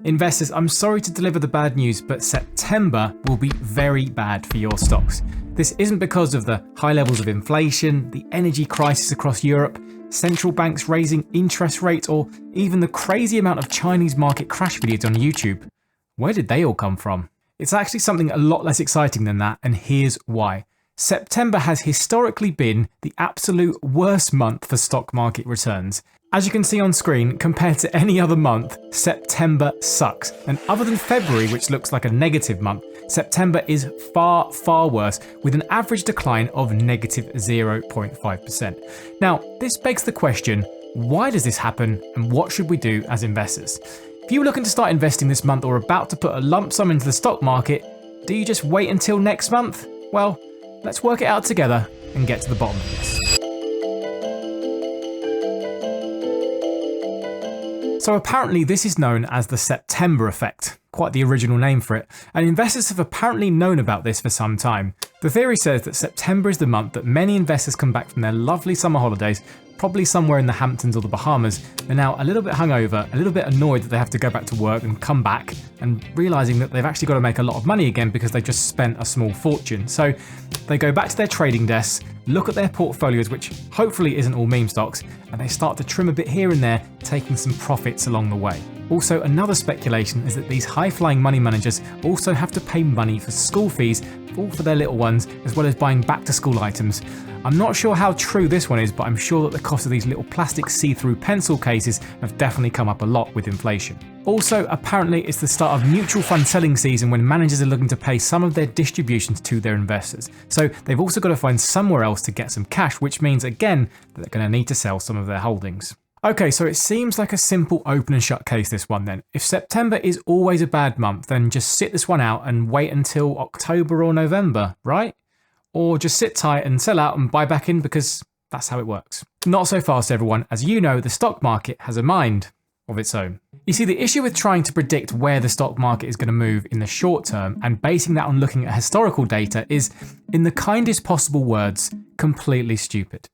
Investors, I'm sorry to deliver the bad news, but September will be very bad for your stocks. This isn't because of the high levels of inflation, the energy crisis across Europe, central banks raising interest rates, or even the crazy amount of Chinese market crash videos on YouTube. Where did they all come from? It's actually something a lot less exciting than that, and here's why. September has historically been the absolute worst month for stock market returns. As you can see on screen, compared to any other month, September sucks. And other than February, which looks like a negative month, September is far, far worse, with an average decline of negative 0.5%. Now, this begs the question, why does this happen and what should we do as investors? If you're looking to start investing this month or about to put a lump sum into the stock market, do you just wait until next month? Well, let's work it out together and get to the bottom of this. So apparently this is known as the September effect, quite the original name for it, and investors have apparently known about this for some time. The theory says that September is the month that many investors come back from their lovely summer holidays, probably somewhere in the Hamptons or the Bahamas. They're now a little bit hungover, a little bit annoyed that they have to go back to work and come back, and realizing that they've actually got to make a lot of money again because they've just spent a small fortune. So they go back to their trading desks, look at their portfolios, which hopefully isn't all meme stocks, and they start to trim a bit here and there, taking some profits along the way. Also, another speculation is that these high-flying money managers also have to pay money for school fees, all for their little ones, as well as buying back-to-school items. I'm not sure how true this one is, but I'm sure that the cost of these little plastic see-through pencil cases have definitely come up a lot with inflation. Also, apparently it's the start of mutual fund selling season when managers are looking to pay some of their distributions to their investors. So they've also got to find somewhere else to get some cash, which means again that they're going to need to sell some of their holdings. Okay, so it seems like a simple open and shut case, this one then. If September is always a bad month, then just sit this one out and wait until October or November, right? Or just sit tight and sell out and buy back in because that's how it works. Not so fast, everyone. As you know, the stock market has a mind of its own. You see, the issue with trying to predict where the stock market is going to move in the short term and basing that on looking at historical data is, in the kindest possible words, completely stupid.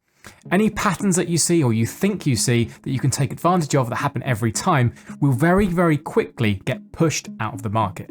Any patterns that you see or you think you see that you can take advantage of that happen every time will very, very quickly get pushed out of the market.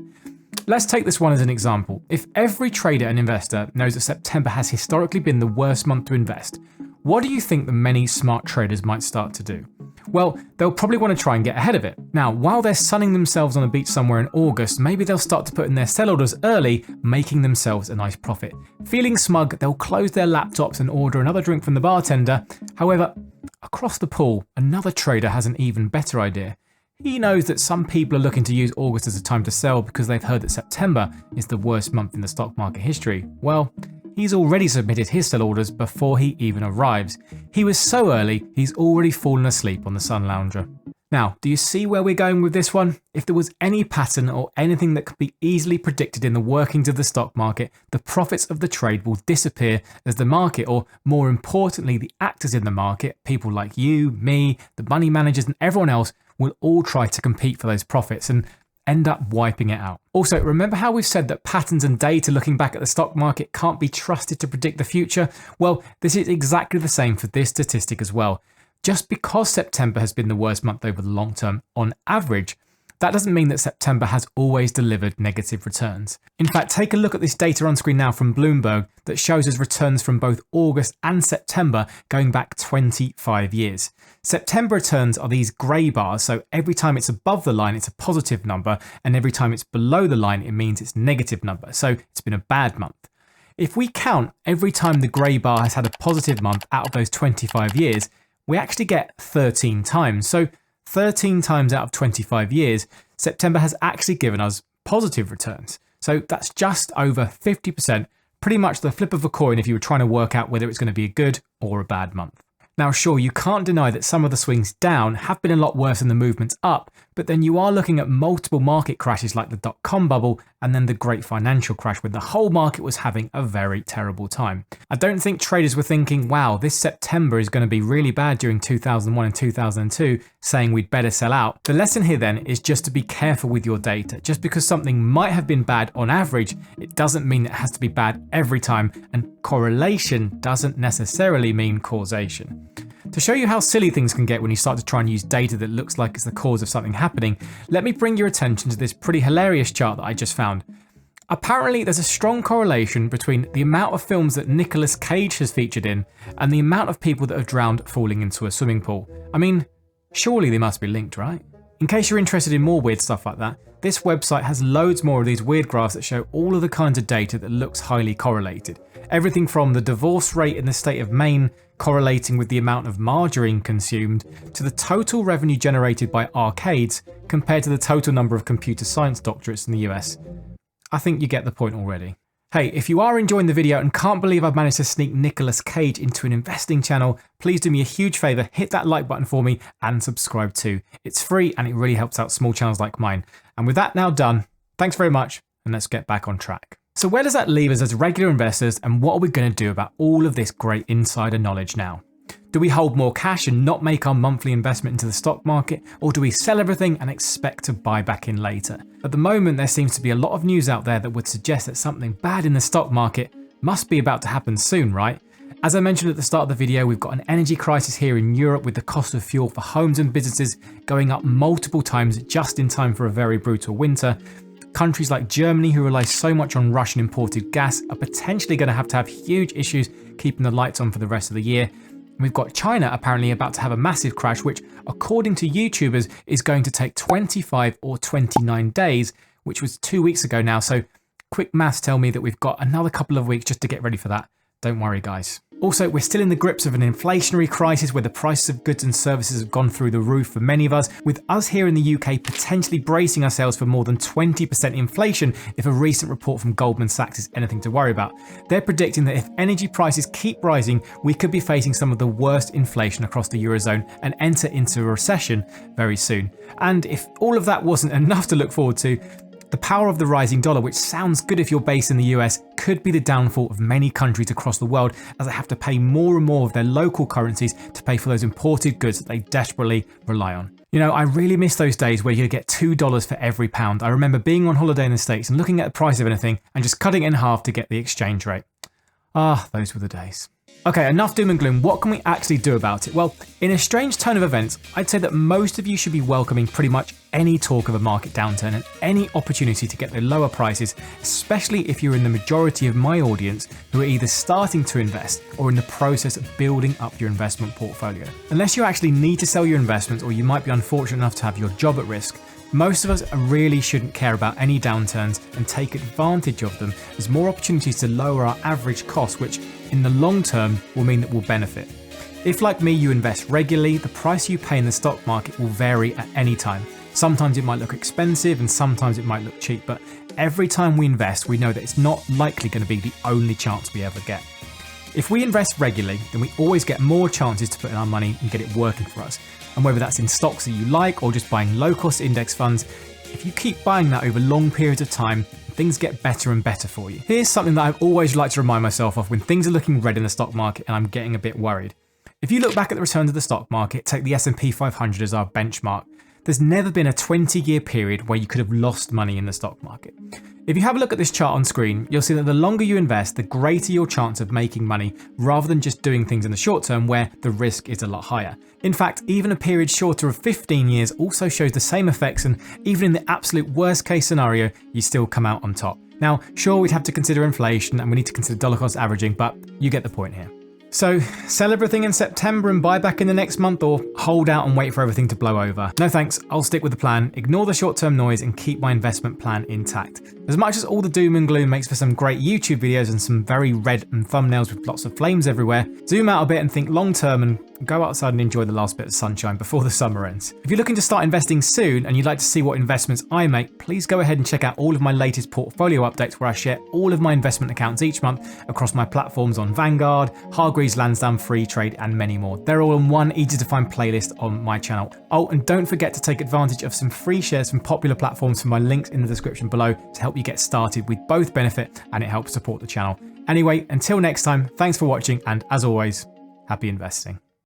Let's take this one as an example. If every trader and investor knows that September has historically been the worst month to invest, what do you think the many smart traders might start to do? Well, they'll probably want to try and get ahead of it. Now, while they're sunning themselves on a beach somewhere in August, maybe they'll start to put in their sell orders early, making themselves a nice profit. Feeling smug, they'll close their laptops and order another drink from the bartender. However, across the pool, another trader has an even better idea. He knows that some people are looking to use August as a time to sell because they've heard that September is the worst month in the stock market history. Well, he's already submitted his sell orders before he even arrives. He was so early, he's already fallen asleep on the sun lounger. Now, do you see where we're going with this one? If there was any pattern or anything that could be easily predicted in the workings of the stock market, the profits of the trade will disappear as the market, or more importantly, the actors in the market, people like you, me, the money managers and everyone else, will all try to compete for those profits and end up wiping it out. Also, remember how we've said that patterns and data looking back at the stock market can't be trusted to predict the future? Well, this is exactly the same for this statistic as well. Just because September has been the worst month over the long term, on average, that doesn't mean that September has always delivered negative returns. In fact, take a look at this data on screen now from Bloomberg that shows us returns from both August and September going back 25 years. September returns are these grey bars, so every time it's above the line, it's a positive number, and every time it's below the line, it means it's a negative number, so it's been a bad month. If we count every time the grey bar has had a positive month out of those 25 years, we actually get 13 times. So 13 times out of 25 years, September has actually given us positive returns. So that's just over 50%, pretty much the flip of a coin if you were trying to work out whether it's going to be a good or a bad month. Now, sure, you can't deny that some of the swings down have been a lot worse than the movements up, but then you are looking at multiple market crashes like the dot-com bubble and then the great financial crash when the whole market was having a very terrible time. I don't think traders were thinking, wow, this September is going to be really bad during 2001 and 2002, saying we'd better sell out. The lesson here then is just to be careful with your data. Just because something might have been bad on average, it doesn't mean it has to be bad every time, and correlation doesn't necessarily mean causation. To show you how silly things can get when you start to try and use data that looks like it's the cause of something happening, let me bring your attention to this pretty hilarious chart that I just found. Apparently, there's a strong correlation between the amount of films that Nicolas Cage has featured in and the amount of people that have drowned falling into a swimming pool. I mean, surely they must be linked, right? In case you're interested in more weird stuff like that, this website has loads more of these weird graphs that show all of the kinds of data that looks highly correlated. Everything from the divorce rate in the state of Maine correlating with the amount of margarine consumed, to the total revenue generated by arcades compared to the total number of computer science doctorates in the US. I think you get the point already. Hey, if you are enjoying the video and can't believe I've managed to sneak Nicolas Cage into an investing channel, please do me a huge favour, hit that like button for me and subscribe too. It's free and it really helps out small channels like mine. And with that now done, thanks very much and let's get back on track. So where does that leave us as regular investors, and what are we going to do about all of this great insider knowledge now? Do we hold more cash and not make our monthly investment into the stock market, or do we sell everything and expect to buy back in later? At the moment, there seems to be a lot of news out there that would suggest that something bad in the stock market must be about to happen soon, right? As I mentioned at the start of the video, we've got an energy crisis here in Europe with the cost of fuel for homes and businesses going up multiple times just in time for a very brutal winter. Countries like Germany, who rely so much on Russian imported gas, are potentially going to have huge issues keeping the lights on for the rest of the year. We've got China apparently about to have a massive crash, which according to YouTubers is going to take 25 or 29 days, which was 2 weeks ago now. So quick maths tell me that we've got another couple of weeks just to get ready for that. Don't worry, guys. Also, we're still in the grips of an inflationary crisis where the prices of goods and services have gone through the roof for many of us, with us here in the UK potentially bracing ourselves for more than 20% inflation if a recent report from Goldman Sachs is anything to worry about. They're predicting that if energy prices keep rising, we could be facing some of the worst inflation across the Eurozone and enter into a recession very soon. And if all of that wasn't enough to look forward to, the power of the rising dollar, which sounds good if you're based in the US, could be the downfall of many countries across the world as they have to pay more and more of their local currencies to pay for those imported goods that they desperately rely on. You know, I really miss those days where you could get $2 for every pound. I remember being on holiday in the States and looking at the price of anything and just cutting it in half to get the exchange rate. Ah, those were the days. Okay, enough doom and gloom. What can we actually do about it? Well, in a strange turn of events, I'd say that most of you should be welcoming pretty much any talk of a market downturn and any opportunity to get the lower prices, especially if you're in the majority of my audience who are either starting to invest or in the process of building up your investment portfolio. Unless you actually need to sell your investments, or you might be unfortunate enough to have your job at risk, most of us really shouldn't care about any downturns and take advantage of them as more opportunities to lower our average cost, which in the long term will mean that we'll benefit. If, like me, you invest regularly, the price you pay in the stock market will vary at any time. Sometimes it might look expensive and sometimes it might look cheap, but every time we invest, we know that it's not likely going to be the only chance we ever get. If we invest regularly, then we always get more chances to put in our money and get it working for us. And whether that's in stocks that you like or just buying low-cost index funds, if you keep buying that over long periods of time, things get better and better for you. Here's something that I've always liked to remind myself of when things are looking red in the stock market and I'm getting a bit worried. If you look back at the returns of the stock market, take the S&P 500 as our benchmark, there's never been a 20-year period where you could have lost money in the stock market. If you have a look at this chart on screen, you'll see that the longer you invest, the greater your chance of making money, rather than just doing things in the short term where the risk is a lot higher. In fact, even a period shorter of 15 years also shows the same effects, and even in the absolute worst case scenario, you still come out on top. Now, sure, we'd have to consider inflation and we need to consider dollar cost averaging, but you get the point here. So, sell everything in September and buy back in the next month, or hold out and wait for everything to blow over? No thanks, I'll stick with the plan, ignore the short-term noise and keep my investment plan intact. As much as all the doom and gloom makes for some great YouTube videos and some very red and thumbnails with lots of flames everywhere, zoom out a bit and think long-term and go outside and enjoy the last bit of sunshine before the summer ends. If you're looking to start investing soon and you'd like to see what investments I make, please go ahead and check out all of my latest portfolio updates where I share all of my investment accounts each month across my platforms on Vanguard, Hargreaves Lansdowne, Free Trade and many more. They're all in one easy to find playlist on my channel. Oh, and don't forget to take advantage of some free shares from popular platforms from my links in the description below to help you get started. We both benefit and it helps support the channel. Anyway, until next time, thanks for watching and as always, happy investing.